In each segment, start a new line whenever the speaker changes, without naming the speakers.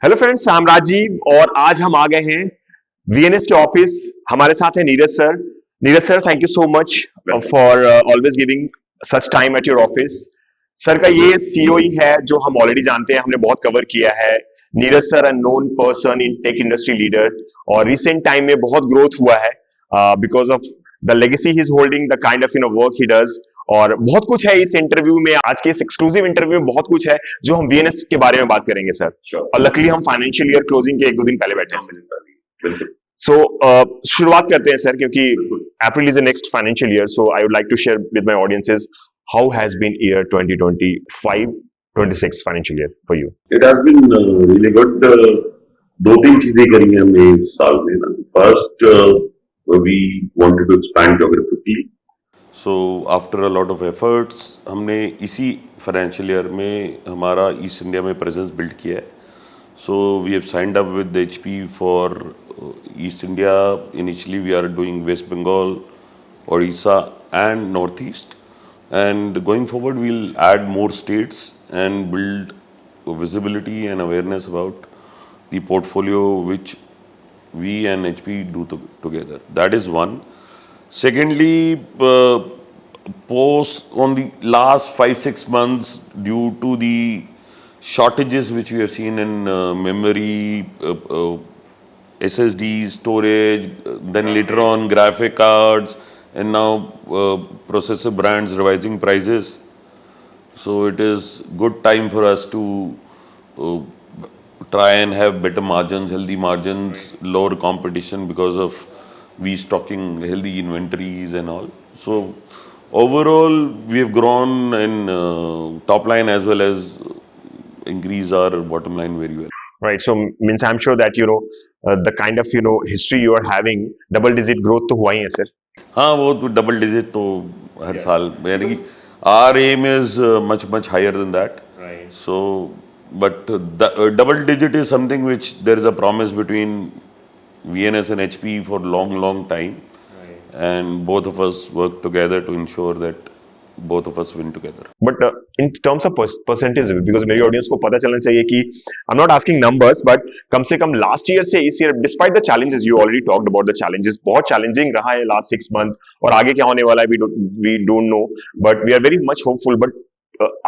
Hello friends, I'm Rajiv और आज हम आ गए हैं वीएनएस के ऑफिस। हमारे साथ है Neeraj sir. Neeraj sir, thank you so much for always giving such time at your office. Sir का ये सीईओ ही है जो हम ऑलरेडी जानते हैं, हमने बहुत कवर किया है। Neeraj sir a known person in tech industry leader और रिसेंट टाइम में बहुत ग्रोथ हुआ है because of the legacy he is holding, the kind of work he does. और बहुत कुछ है इस इंटरव्यू में, आज के इस एक्सक्लूसिव इंटरव्यू में बहुत कुछ है जो हम वीएनएस के बारे में बात करेंगे सर। और लकली हम फाइनेंशियल ईयर क्लोजिंग के एक दो दिन पहले बैठे हैं। सो शुरुआत करते हैं सर, क्योंकि April is the next financial year. So I would like to share with my audiences how has been year 2025-26 financial year for you.
It has been really good. दो तीन चीजें करी हैं हमने इस साल में ना। First, we wanted to expand geographically.
So after a lot of efforts हमने इसी फाइनेंशियल ईयर में हमारा ईस्ट इंडिया में प्रेजेंस बिल्ड किया है। So we have signed up with HP for east India. Initially we are doing West Bengal, Odisha and north east, and going forward we'll add more states and build visibility and awareness about the portfolio which we and HP do together. That is one. Secondly, post on the last 5-6 months, due to the shortages which we have seen in memory, SSD storage, then later on graphic cards, and now processor brands revising prices. So it is good time for us to uh, try and have better margins, healthy margins, lower competition because of we stocking healthy inventories and all. So overall we have grown in top line as well as increase our bottom line very well.
Right. So means I'm sure that the kind of history you are having, double digit growth तो हुआ ही है sir.
हाँ, वो तो double digit तो हर साल, यानी कि R M is much much higher than that. So but double digit is something which there is a promise between VNS and HP for long time, and both of us work together to ensure that both of us win together.
But in terms of percentage, because मेरी audience को पता चलना चाहिए कि I am not asking numbers, but कम से कम last year से इस year, despite the challenges, you already talked about the challenges, बहुत चैलेंजिंग रहा है लास्ट 6 मंथ और आगे क्या होने वाला है we don't know, but we are very much hopeful. But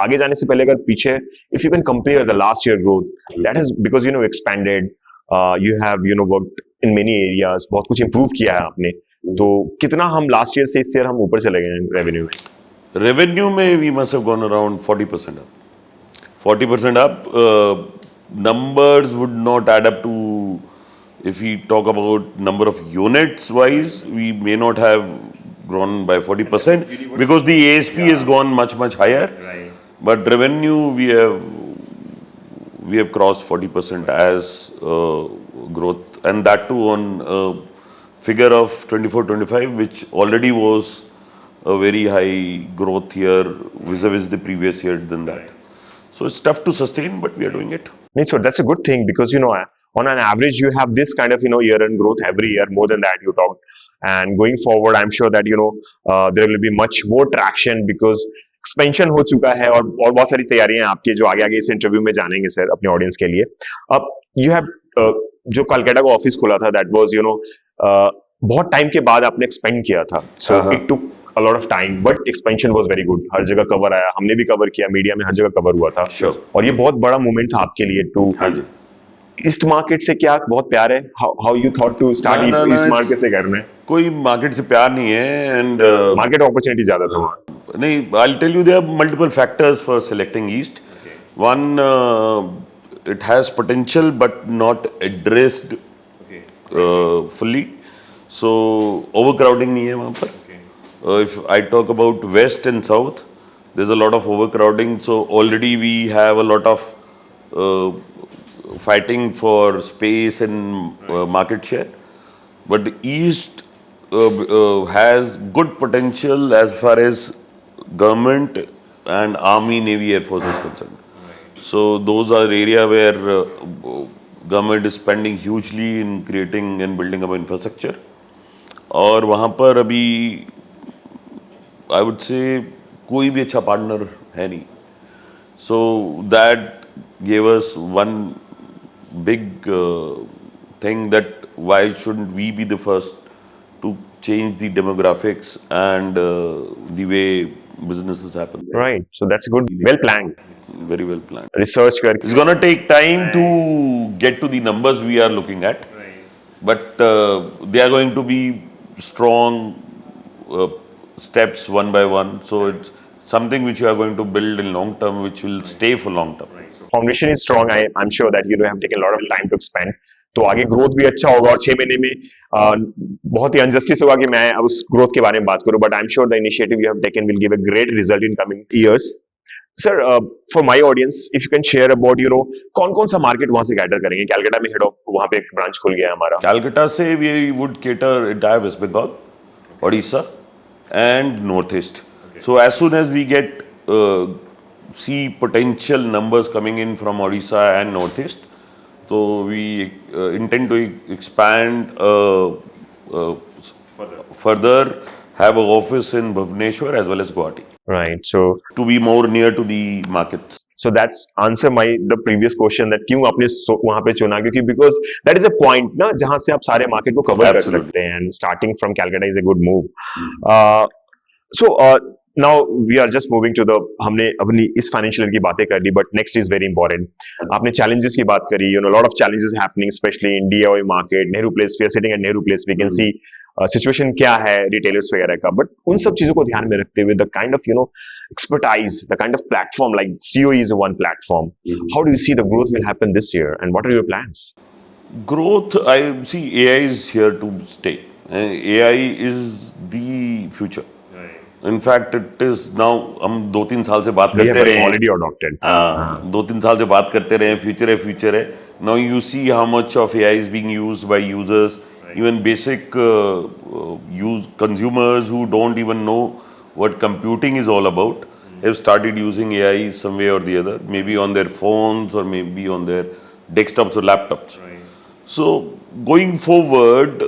आगे जाने से पहले अगर पीछे, if you can compare the last year growth, that is because expanded, you have worked in many areas, बहुत कुछ इंप्रूव किया है आपने। तो कितना हम लास्ट ईयर से इस ईयर हम ऊपर चले गए हैं रेवेन्यू में?
Revenue may we must have gone around 40% up. 40% up. Numbers would not add up to, if we talk about number of units wise, we may not have grown by 40% because the ASP has gone much higher. Right. But revenue we have crossed 40% as growth, and that too on figure of 24-25, which already was a very high growth year vis-a-vis the previous year than that. So it's tough to sustain, but we are doing it.
So that's a good thing because on an average you have this kind of year-end growth every year, more than that you talked. And going forward, I'm sure that there will be much more traction because expansion हो चुका है और बहुत सारी तैयारियां हैं आपकी जो आगे आगे इस इंटरव्यू में जानेंगे सर अपने ऑडियंस के लिए। अब यू हैव जो कलकत्ता का ऑफिस खुला था, दैट वाज बहुत टाइम के बाद आपने एक्सपेंड किया था, so it took a lot of time, but expansion was very good. हर जगह कवर आया, हमने भी कवर किया, मीडिया में हर जगह कवर हुआ था।
Sure.
और ये बहुत बड़ा मूवमेंट था आपके लिए टू ईस्ट मार्केट से। क्या बहुत प्यार है? how you thought to start east market से करना है?
कोई मार्केट से प्यार नहीं है, एंड
मार्केट अपॉर्चुनिटी ज्यादा था वहाँ।
नहीं, I'll tell you there are multiple factors for selecting East. One, it has potential but not addressed fully. So overcrowding नहीं है वहाँ पर। If I talk about West and South, there's a lot of overcrowding. So already we have a lot of fighting for space and market share. But the East has good potential as far as government and Army, Navy, Air Force is concerned. So those are area where government is spending hugely in creating and building up infrastructure. और वहाँ पर अभी I would say कोई भी अच्छा partner है नहीं. So that gave us one big thing that why shouldn't we be the first to change the demographics and the way businesses happen.
Right. So that's good. Well planned.
Very well planned.
Research करके.
It's gonna take time to get to the numbers we are looking at, but they are going to be strong uh, steps one by one. So it's something which you are going to build in long term, which will stay for long term.
Foundation is strong I'm sure that you have taken a lot of time to expand. तो आगे growth भी अच्छा होगा और 6 महीने में बहुत ही injustice होगा कि मैं अब उस ग्रोथ के बारे में बात करूं, but I am sure the initiative you have taken will give a great result in coming years. Sir, for my audience if you can share about कौन कौन सा मार्केट वहां से कैटर करेंगे. कैलकाटा में हेड ऑफ वहां पे एक ब्रांच खुल गया है हमारा.
Calcutta से we would cater entire West Bengal, Odisha, and Northeast. So as soon as we get see potential numbers coming in from Odisha and Northeast, so we intend to expand further, have an office in Bhubaneswar as well as Guwahati
right. So
to be more near to the markets.
So that's answer my the previous question that क्यों आपने वहां पे चुना, क्योंकि because that is a point ना जहां से आप सारे मार्केट को कवर कर
Absolutely.
सकते हैं, and starting from Calcutta is a good move. So now we are just moving to the हमने अपनी इस फाइनेंशियल ईयर की बातें कर ली, but next is very important. आपने चैलेंजेस की बात करी, lot of challenges happening specially in DIY market. Nehru Place, we are sitting at Nehru Place, we can see situation क्या है रिटेलर्स वगैरह का, बट उन सब चीजों को ध्यान में रखते हुए the kind of expertise, the kind of platform like COE is one platform. How do you see the growth will happen this year, and what are your plans?
Growth, I see AI is here to stay. AI is the future. In fact, it is now. हम 2-3 साल से बात
We
करते
have
रहे हैं.
already adopted.
हाँ, 2-3 साल से बात करते रहे हैं. फ्यूचर है. Now you see how much of AI is being used by users. Even basic consumers who don't even know what computing is all about have started using AI some way or the other, maybe on their phones or maybe on their desktops or laptops. So going forward,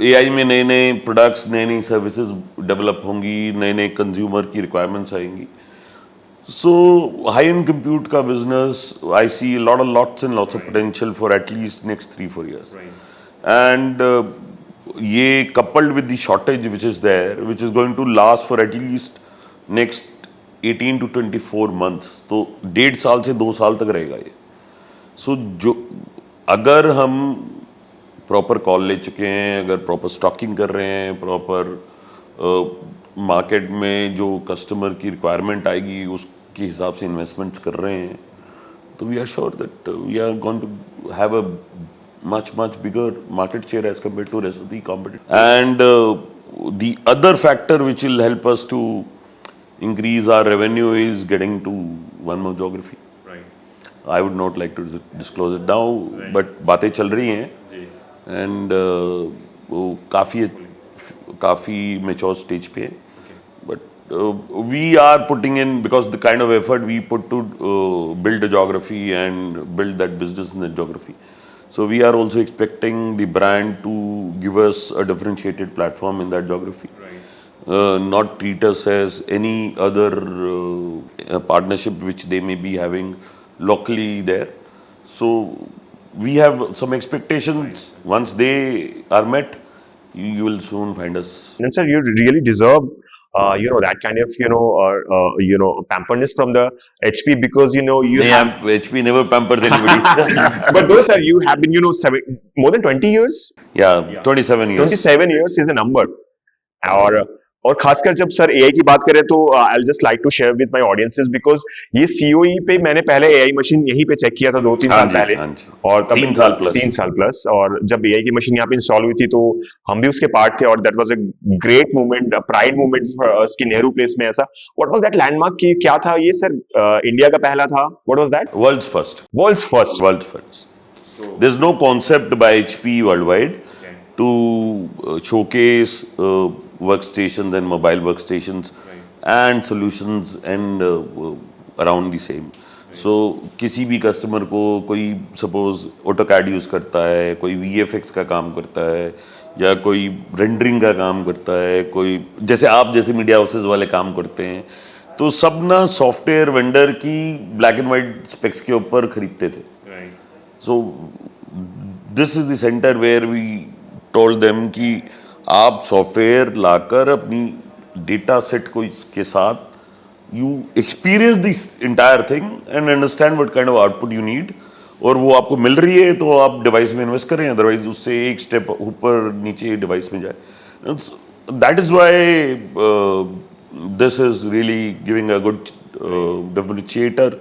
AI में नए नए products, नई नई services develop होंगी, नए नए consumer की requirements आएंगी. So high-end compute का business, I see lots and lots of potential for at least next 3-4 years. And ये coupled with the shortage which is there, which is going to last for at least next 18 to 24 months. तो 1.5 साल से 2 साल तक रहेगा ये. So जो अगर हम प्रॉपर कॉल ले चुके हैं, अगर प्रॉपर स्टॉकिंग कर रहे हैं, प्रॉपर मार्केट में जो कस्टमर की रिक्वायरमेंट आएगी उसके हिसाब से इन्वेस्टमेंट्स कर रहे हैं, तो we are sure that we are going to have a much bigger market share as compared to rest of the competitors. And the other factor which will help us to increase our revenue is getting to one more geography. I would not like to disclose it now, but बातें चल रही हैं and वो काफ़ी mature stage पे है. But we are putting in, because the kind of effort we put to build a geography and build that business in that geography. So we are also expecting the brand to give us a differentiated platform in that geography. Not treat us as any other partnership which they may be having locally there. So we have some expectations. Once they are met, you will soon find us.
And sir, you really deserve that kind of pamperness from the HP, because you have.
HP never pampers anybody.
But those are, you have been more than 20 years.
Yeah, 27 years.
27 years is a number. और खासकर जब sir AI की बात करें तो I will just like to share with my audiences, because ये COE पे मैंने पहले एआई मशीन यहीं पे चेक किया था 2-3 साल पहले. और
3 साल प्लस.
3 साल प्लस. और जब एआई की मशीन यहाँ पे इंस्टॉल हुई थी तो हम भी उसके पार्ट थे, और that was a great movement, pride movement for us कि नेहरू प्लेस में ऐसा. व्हाट वाज दैट लैंडमार्क की, क्या था ये सर? इंडिया का पहला था. What was that?
World's first.
World's first.
World's first. There's no concept by HP worldwide to showcase workstations and mobile workstations and solutions and around the same. So किसी भी customer को, कोई suppose AutoCAD use करता है, कोई VFX का काम करता है, या कोई रेंडरिंग का काम करता है, कोई जैसे आप जैसे मीडिया हाउसेज वाले काम करते हैं, तो सब ना सॉफ्टवेयर वेंडर की ब्लैक एंड वाइट स्पेक्स के ऊपर खरीदते थे. So this is the center where we told them कि आप सॉफ्टवेयर लाकर अपनी डेटा सेट को इसके साथ you experience this entire thing and understand what kind of output you need, और वो आपको मिल रही है तो आप डिवाइस में इन्वेस्ट करें, अदरवाइज उससे एक स्टेप ऊपर नीचे डिवाइस में जाए. That is why this is really giving a good differentiator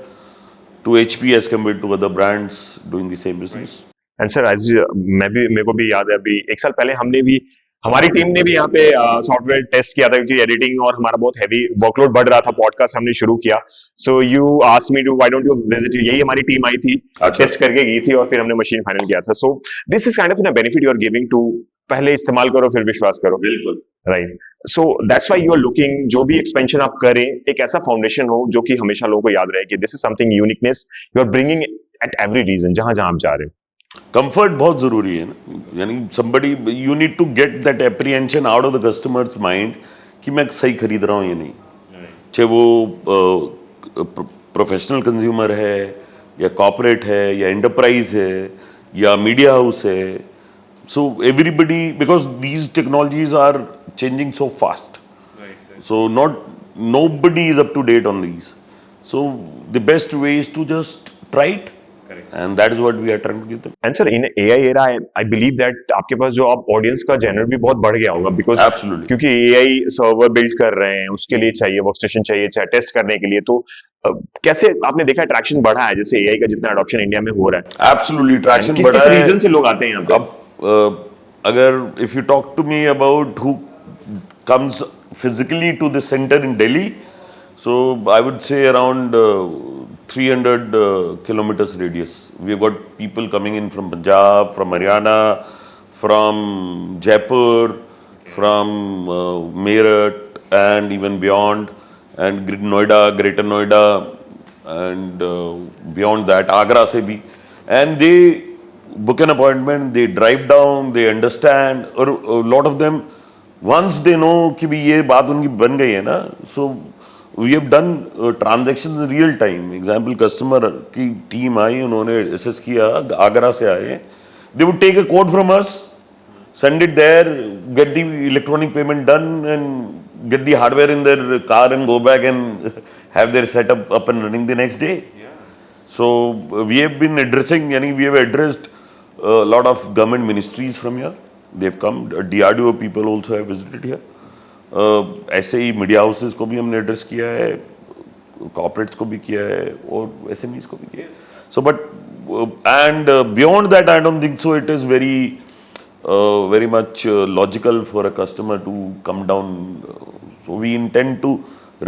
to HP as compared to other brands doing the same business.
And sir as मेरे को भी याद है, अभी एक साल पहले हमने भी, हमारी टीम ने भी यहाँ पे सॉफ्टवेयर टेस्ट किया था, क्योंकि एडिटिंग और हमारा बहुत हैवी वर्कलोड बढ़ रहा था, पॉडकास्ट हमने शुरू किया. So you asked me to why don't you visit, यही हमारी टीम आई थी,
अच्छा.
टेस्ट करके गई थी और फिर हमने मशीन फाइनल किया था. So this is kind of in benefit you are giving to, पहले इस्तेमाल करो फिर विश्वास करो.
बिल्कुल.
Right. So that's why you are looking, जो भी एक्सपेंशन आप करें एक ऐसा फाउंडेशन हो जो कि हमेशा लोगों को याद रहे कि this is something uniqueness you are bringing at every region, जहां जहां आप जा रहे हैं.
कंफर्ट बहुत जरूरी है ना, यानी somebody you need to get that apprehension out of the customer's mind कि मैं सही खरीद रहा हूँ या नहीं, चाहे वो प्रोफेशनल कंज्यूमर है या कॉर्पोरेट है या एंटरप्राइज है या मीडिया हाउस है. So everybody, because these technologies are changing so fast, so nobody is up to date on these. So the best way is to just try it, and that is what we are trying to give them.
And sir in AI era I believe that आपके पास जो आप audience का जनर भी बहुत बढ़ गया होगा, because
Absolutely.
क्योंकि एआई सर्वर बिल्ड कर रहे हैं, उसके लिए चाहिए वर्क स्टेशन, चाहिए चाहे टेस्ट करने के लिए. तो कैसे आपने देखा ट्रैक्शन बढ़ा है, जैसे एआई का जितना अडॉप्शन इंडिया में हो रहा है,
Absolutely, traction
किस
बढ़ा
किस
है.
रीजन से लोग आते हैं यहाँ पे?
अब अगर if you talk to me about who comes physically to the center in Delhi, so I would say around 300 kilometers radius. We've got people coming in from Punjab, from Haryana, from Jaipur, from Meerut, and even beyond, and Noida, Greater Noida, and beyond that, Agra se bhi, and they book an appointment, they drive down, they understand, or a lot of them, once they know कि भी ये बात उनकी बन गई है ना, so we have done transactions in real time. Example, customer की टीम आई, उन्होंने assess किया, आगरा से आए, they would take a quote from us, send it there, get the electronic payment done, and get the hardware in their car and go back and have their setup up and running the next day. So we have been addressing, yani we have addressed a lot of government ministries from here. They've come. DRDO people also have visited here. ऐसे ही media houses को भी हमने address किया है, corporates को भी किया है और एसएमईज को भी किया है. So but and beyond that I don't think so it is very much logical for a customer to come down. So we intend to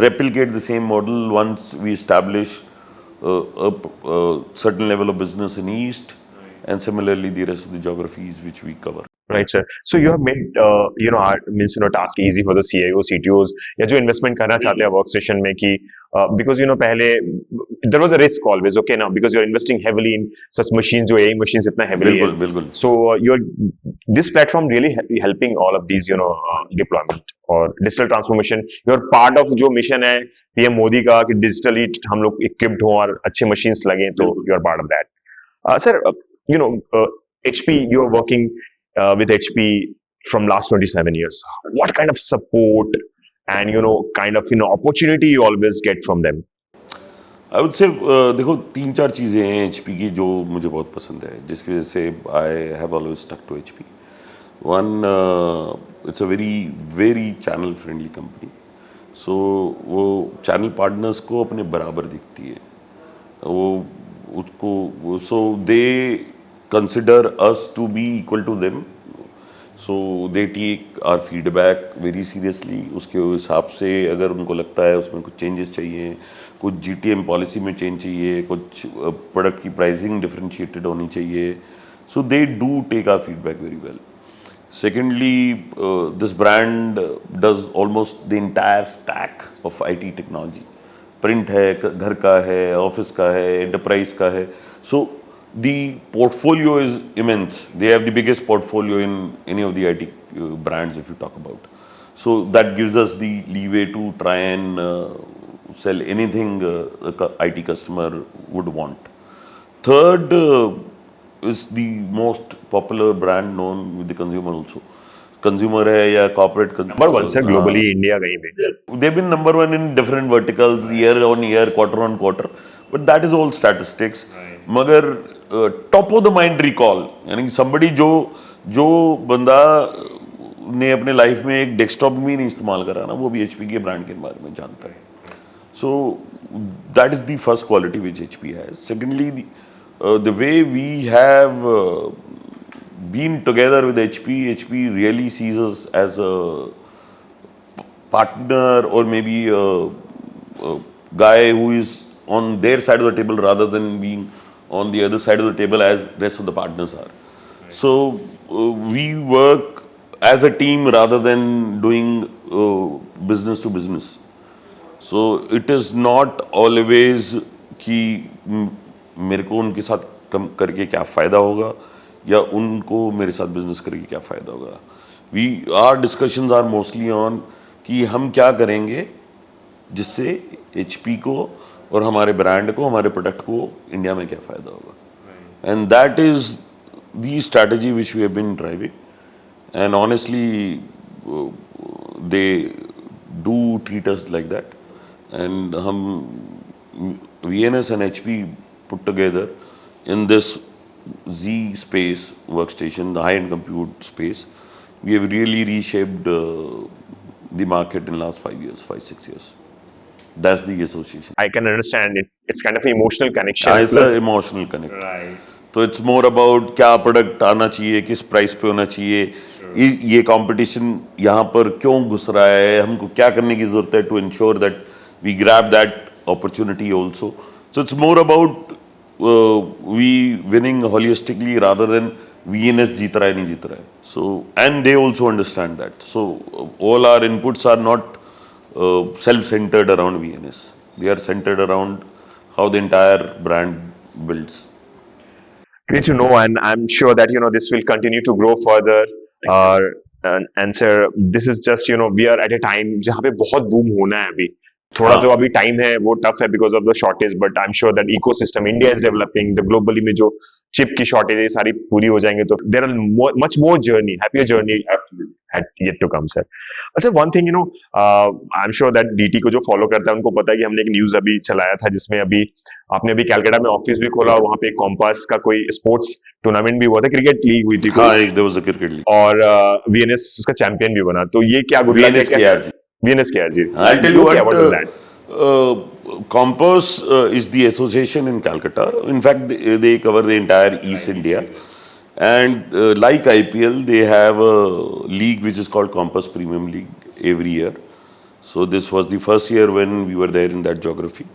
replicate the same model once we establish a certain level of business in East, and similarly the rest of the geographies which we cover.
Right sir. So you have made means task easy for the CIO CTOs या जो investment करना चाहते हैं work station में, कि because पहले there was a risk always, okay ना, because you are investing heavily in such machines, जो एआई मशीन्स इतना हेवीली है.
बिल्कुल.
So you are this platform really helping all of these deployment और digital transformation. You are part of जो mission है PM Modi का कि डिजिटली हम लोग इक्विप्ड हों और अच्छे मशीन्स लगे, तो you are part of that. Sir HP, you are working with HP from last 27 years. What kind of support and kind of opportunity you always get from them?
I would say देखो 3-4 चीज़ें हैं HP की जो मुझे बहुत पसंद है, जिसकी वजह से I have always stuck to HP. One, it's a very channel friendly company. So वो चैनल पार्टनर्स को अपने बराबर दिखती है, वो उसको, सो दे consider us to be equal to them, so they take our feedback very seriously. उसके हिसाब से अगर उनको लगता है उसमें कुछ चेंजेस चाहिए, कुछ GTM पॉलिसी में चेंज चाहिए, कुछ प्रोडक्ट की प्राइसिंग डिफरेंशिएटेड होनी चाहिए, so they do take our feedback very well. Secondly, this brand does almost the entire stack of IT technology. Print है, घर का है, ऑफिस का है, एंटरप्राइज का है. So the portfolio is immense. They have the biggest portfolio in any of the IT brands if you talk about. So that gives us the leeway to try and sell anything a IT customer would want. Third, is the most popular brand known with the consumer also. Consumer है या corporate
number one sir globally India कहीं पे.
they've been number one in different verticals year on year, quarter on quarter, but that is all statistics. मगर top of the mind recall यानी कि somebody जो बंदा ने अपने लाइफ में एक डेस्कटॉप भी नहीं इस्तेमाल करा ना, वो भी HP के ब्रांड के बारे में जानता है. So that is the first quality which HP has. Secondly, the way we have been together with HP really sees us as a partner or maybe a guy who is on their side of the table rather than being on the other side of the table as rest of the partners are. So we work as a team rather than doing business to business. So it is not always कि मेरे को उनके साथ कम करके क्या फ़ायदा होगा या उनको मेरे साथ बिजनेस करके क्या फ़ायदा होगा. Our discussions are mostly on कि हम क्या करेंगे जिससे HP को और हमारे ब्रांड को, हमारे प्रोडक्ट को इंडिया में क्या फ़ायदा होगा. And that is the strategy which we have been driving. And honestly they do treat us like that. And VNS and HP put together in this Z space workstation, the high-end compute space, we have really reshaped the market in the last 5 years, 5-6 years. That's the association.
I can understand it. It's kind of an emotional connection.
It's an emotional connect.
Right.
तो it's more about क्या product आना चाहिए, किस price पे होना चाहिए, ये competition यहाँ पर क्यों घुस रहा है, हमको क्या करने की जरूरत है to ensure that we grab that opportunity also. So it's more about we winning holistically rather than VNS जीत रहा है नहीं जीत रहा है. So and they also understand that. So all our inputs are not self-centered around VNS. They are centered around how the entire brand builds.
Great to know, and I'm sure that this will continue to grow further. And sir, this is just we are at a time जहाँ पे बहुत boom होना है अभी. थोड़ा जो अभी time है वो टफ है because of the shortage, but I am sure that ecosystem India is developing. The globally में जो चिप की शॉर्टेज है सारी पूरी हो जाएंगे तो there are much more journey, happier journey yet to come sir. अच्छा, one thing I am sure that DT को जो फॉलो करता है उनको पता है कि हमने एक न्यूज अभी चलाया था जिसमें आपने अभी कैलकाटा में ऑफिस भी खोला और वहां पे कॉम्पास का कोई स्पोर्ट्स टूर्नामेंट भी हुआ था, क्रिकेट लीग हुई थी.
हाँ, there was a cricket league.
और VNS उसका चैंपियन भी बना. तो ये क्या गुड लक है? VNS KRG.
I'll tell you
what is that?
Compass is the association in Calcutta. In fact, they cover the entire East India. And like IPL, they have a league which is called Compass Premium League every year. So this was the first year when we were there in that geography.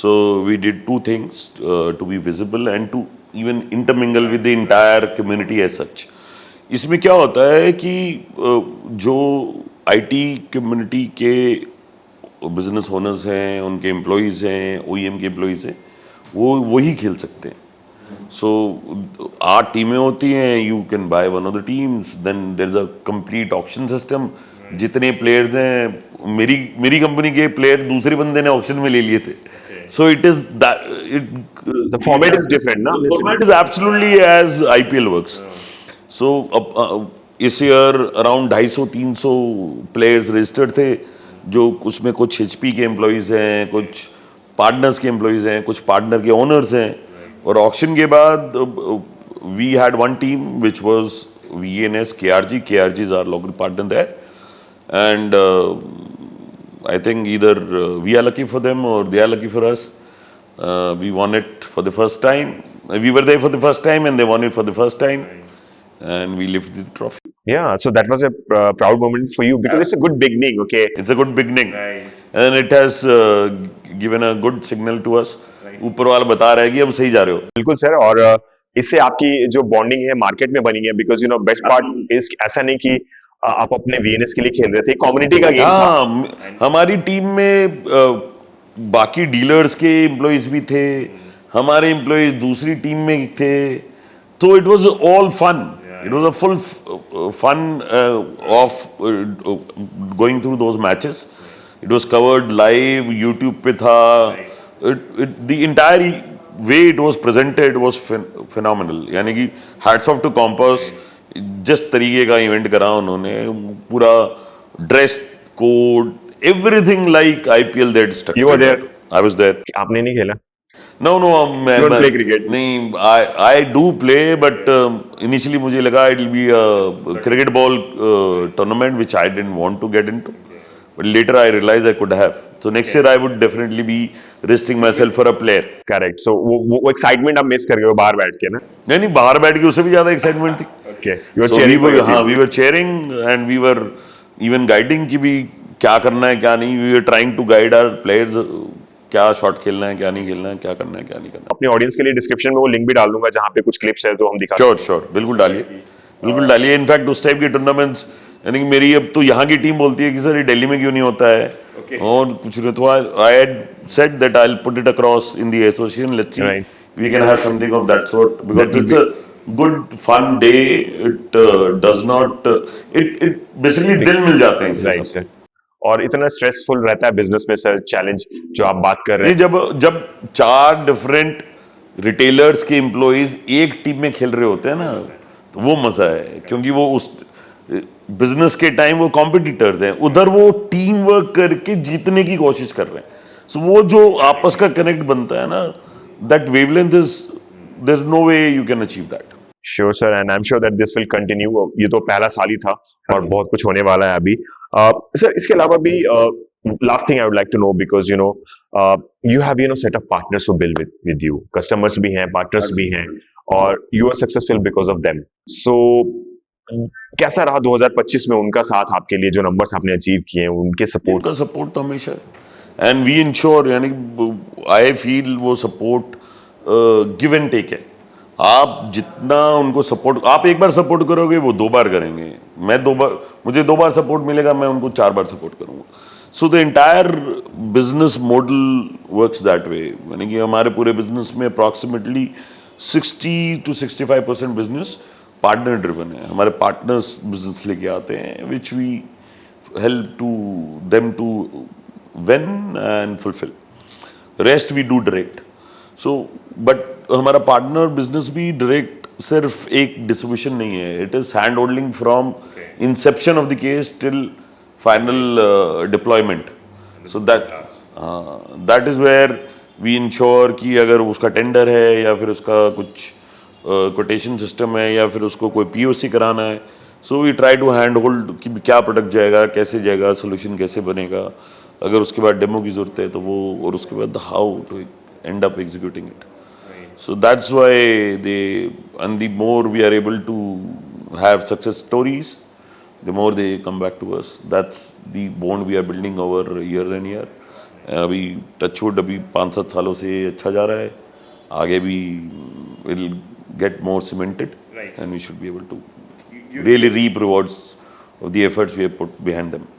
So we did two things to be visible and to even intermingle with the entire community as such. इसमें क्या होता है कि जो IT community के business owners हैं, उनके employees हैं, OEM के एम्प्लॉयज़ हैं, वो वही खेल सकते हैं. सो 8 टीमें होती हैं, you can buy one of the teams, then there is a complete auction system. जितने प्लेयर्स हैं, मेरी कंपनी के प्लेयर दूसरे बंदे ने ऑक्शन में ले लिए थे. So it is
The format is different, ना?
The format is absolutely as IPL works. So इस ईयर अराउंड 250-300 प्लेयर्स रजिस्टर्ड थे, जो उसमें कुछ HP के एम्प्लॉयज़ हैं, कुछ पार्टनर्स के एम्प्लॉयज़ हैं, कुछ पार्टनर के ओनर्स हैं. और ऑक्शन के बाद we had one team which was VNS KRG is our local partner there. And I think either we are lucky for them or they are lucky for us. We won it for the first time. We were there for the first time and they won it for the first time. And we lifted the trophy.
Yeah, so that was a proud moment for you because it's a good beginning, okay?
It's a good beginning.
Right.
And it has given a good signal to us. ऊपर वाला बता रहा है कि हम सही जा रहे हो.
बिल्कुल सर. और इससे आपकी जो बॉन्डिंग है मार्केट में बनी है बिकॉज बेस्ट पार्ट इज ऐसा नहीं कि आप अपने VNS के लिए खेल रहे थे, कम्युनिटी का गेम था.
हाँ, हमारी टीम में बाकी डीलर्स के एम्प्लॉयज भी थे, हमारे एम्प्लॉयज दूसरी टीम में थे, तो it was all fun. It was a full fun of going through those matches. It was covered live, YouTube पे था. The entire way it was presented was phenomenal. यानी कि hats off to Compass, जिस तरीके का event करा उन्होंने, पूरा dress code, everything like IPL they had structured.
You were there?
I was there.
आपने नहीं खेला?
No, no,
You don't play cricket?
नहीं, I do play, but initially मुझे लगा it will be a cricket ball tournament which I didn't want to get into. But later I realized I could have. So next year I would definitely be risking myself for a player.
Correct. So वो excitement आप miss कर गए हो बाहर बैठ के ना?
नहीं, बाहर बैठ के उससे भी ज्यादा excitement थी.
Okay. You were
So
cheering for your
हाँ,
team.
we were cheering and we were even guiding कि भी क्या करना है क्या नहीं. We were trying to guide our players, क्या शॉट खेलना है क्या नहीं खेलना है, क्या करना है क्या नहीं करना.
अपने ऑडियंस के लिए डिस्क्रिप्शन में वो लिंक भी डाल दूंगा जहाँ पे कुछ क्लिप्स है तो हम दिखा
श्योर बिल्कुल डालिए. इनफैक्ट उस टाइप के टूर्नामेंट्स, यानी कि मेरी अब तो यहाँ की टीम बोलती है कि सर ये दिल्ली में क्यों नहीं होता है. और कुछ नहीं, तो I had said that I will put it across in the association, let's see
Right.
We can have something of that sort, because it's a good fun day. It does not, it basically दिल मिल जाते हैं इससे
right
सब.
Sir. और इतना stressful रहता है बिजनेस में सर, चैलेंज जो आप बात कर रहे
नहीं,
हैं.
जब 4 डिफरेंट रिटेलर्स के एम्प्लॉइज एक टीम में खेल रहे होते हैं ना, तो वो मजा है, क्योंकि वो उस बिजनेस के टाइम वो कॉम्पिटिटर्स हैं, उधर वो टीम वर्क करके जीतने की कोशिश कर रहे हैं. सो वो जो आपस का कनेक्ट बनता है ना, that wavelength is, there is no way you can achieve that.
Sure sir, and I am sure that this will continue. ये तो पहला साल ही था और बहुत कुछ होने वाला है अभी. सर इसके अलावा भी last thing I would like to know, because you have set of partners who build with you, customers भी हैं, partners भी हैं, और you are successful because of them. So कैसा रहा 2025 में उनका साथ आपके लिए, जो नंबर्स आपने अचीव किए हैं उनके सपोर्ट?
उनका सपोर्ट तो हमेशा है, एंड वी इंश्योर, यानी आई फील वो सपोर्ट गिव एंड टेक है. आप जितना उनको सपोर्ट, आप एक बार सपोर्ट करोगे वो 2 बार करेंगे. मुझे 2 बार सपोर्ट मिलेगा, मैं उनको 4 बार सपोर्ट करूंगा. So the entire business model works that way. यानी कि हमारे पूरे बिजनेस में approximately 60 to 65% business partner driven है. हमारे पार्टनर्स बिजनेस लेके आते हैं, which we help to them to win and fulfil. Rest we do direct. So but हमारा पार्टनर बिजनेस भी डायरेक्ट सिर्फ एक डिस्ट्रीब्यूशन नहीं है. It is hand holding from inception of the case till final deployment. So that is where we ensure कि अगर उसका tender है या फिर उसका कुछ कोटेशन सिस्टम है या फिर उसको कोई पीओसी कराना है, so we try to hand hold कि क्या प्रोडक्ट जाएगा, कैसे जाएगा, सोल्यूशन कैसे बनेगा, अगर उसके बाद डेमो की जरूरत है तो वो, और उसके बाद how to end up executing it. So that's why and the more we are able to have success stories, the more they come back to us. That's the bond we are building over year and year. अभी touchwood अभी 5-7 सालों से अच्छा जा रहा है, आगे भी will get more cemented, and we should be able to really reap rewards of the efforts we have put behind them.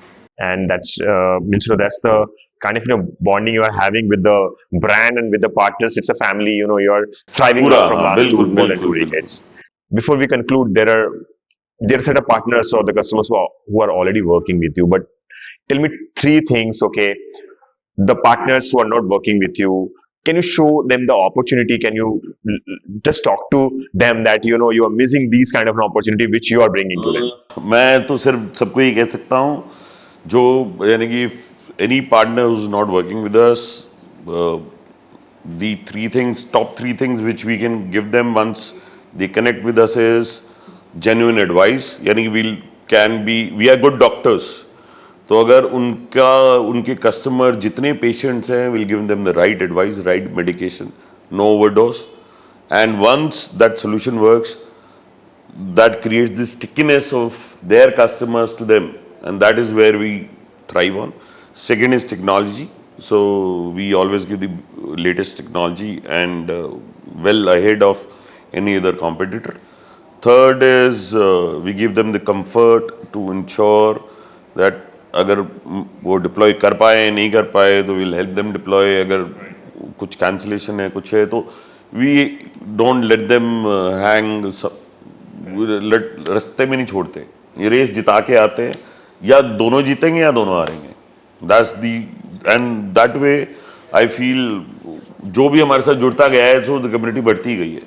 And that's that's the kind of bonding you are having with the brand and with the partners. It's a family, you are thriving
पूरा,
from last
बिल्कुल,
more than 2
बिल्कुल,
decades. Before we conclude, there are set of partners or the customers who are already working with you, but tell me 3 things. Okay, the partners who are not working with you, can you show them the opportunity? Can you just talk to them that you are missing these kind of an opportunity which you are bringing to them?
मैं तो सिर्फ सबको ये कह सकता हूँ, जो यानी कि any partner who's not working with us, the top 3 things which we can give them once they connect with us is genuine advice. यानी कि we are good doctors. तो अगर उनके कस्टमर जितने पेशेंट्स हैं, we'll give them the right advice, right medication, no overdose. And once that solution works, that creates the stickiness of their customers to them, and that is where we thrive on. Second is technology. So we always give the latest technology and well ahead of any other competitor. Third is we give them the comfort to ensure that अगर वो deploy कर पाए नहीं कर पाए तो we'll help them deploy. अगर कुछ कैंसिलेशन है कुछ है तो we don't let them hang. रास्ते में नहीं छोड़ते, ये रेस जिता के आते हैं, या दोनों जीतेंगे या दोनों हारेंगे. That's and that way I feel जो भी हमारे साथ जुड़ता गया है सो कम्युनिटी बढ़ती गई है,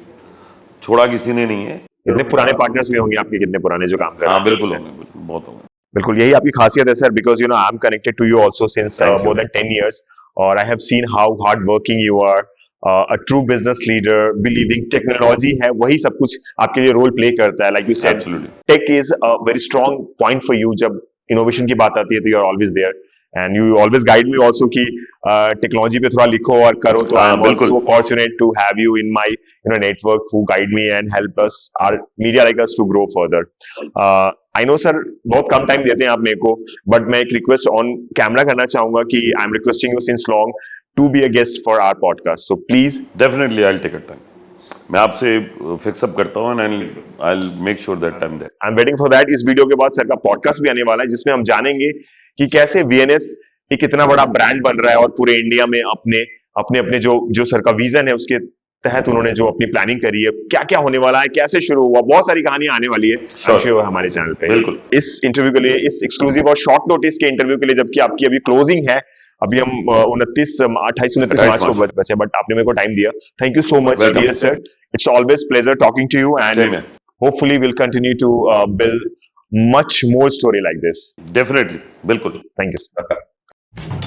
छोड़ा किसी ने नहीं है।
कितने पुराने पार्टनर्स भी होंगे आपके, कितने पुराने जो काम कर रहे
हाँ
हैं
बिल्कुल
आपसे?
होंगे, बिल्कुल बहुत होंगे।
बिल्कुल यही आपकी खासियत है sir, because you know I am connected to you also since
Thank you.
More than 10 years, और I have seen how hard working you are, a true business leader, believing technology है वही सब कुछ आपके लिए रोल प्ले करता है, like you said
Absolutely.
Tech is a very strong point for you. जब इनोवेशन की बात आती है तो you are always there and you always guide me also कि टेक्नोलॉजी पे थोड़ा लिखो और करो, तो आई
हाँ,
एम
बिल्कुल।
Also fortunate to have you in my network who guide me and help us, our media like us, to grow further. I know sir बहुत कम टाइम देते हैं आप मेरे को, बट मैं एक रिक्वेस्ट ऑन कैमरा करना चाहूंगा कि I am requesting you since long to be a guest for our podcast, so please.
Definitely I will take a time, मैं आपसे फिक्सअप करता हूँ and I will make sure that time there.
I am waiting for that. इस video के बाद sir का podcast भी आने वाला है जिसमें हम जानेंगे कि कैसे वीएनएस एक इतना बड़ा ब्रांड बन रहा है और पूरे इंडिया में अपने अपने अपने जो सर का विजन है उसके तहत उन्होंने जो अपनी प्लानिंग करी है, क्या क्या होने वाला है, कैसे शुरू हुआ, बहुत सारी कहानियां आने वाली है
Sure.
sure हमारे चैनल पे।
बिल्कुल।
इस इंटरव्यू के लिए, इस एक्सक्लूसिव और शॉर्ट नोटिस के इंटरव्यू के लिए, जबकि आपकी अभी क्लोजिंग है, अभी हम 29 28 29 मार्च को बचे, बट आपने मेरे को टाइम दिया, thank you so much
Welcome.
Dear sir. It's always pleasure talking to you
Same
and
here.
hopefully we'll continue to build much more story like this.
Definitely बिल्कुल।
Thank you sir.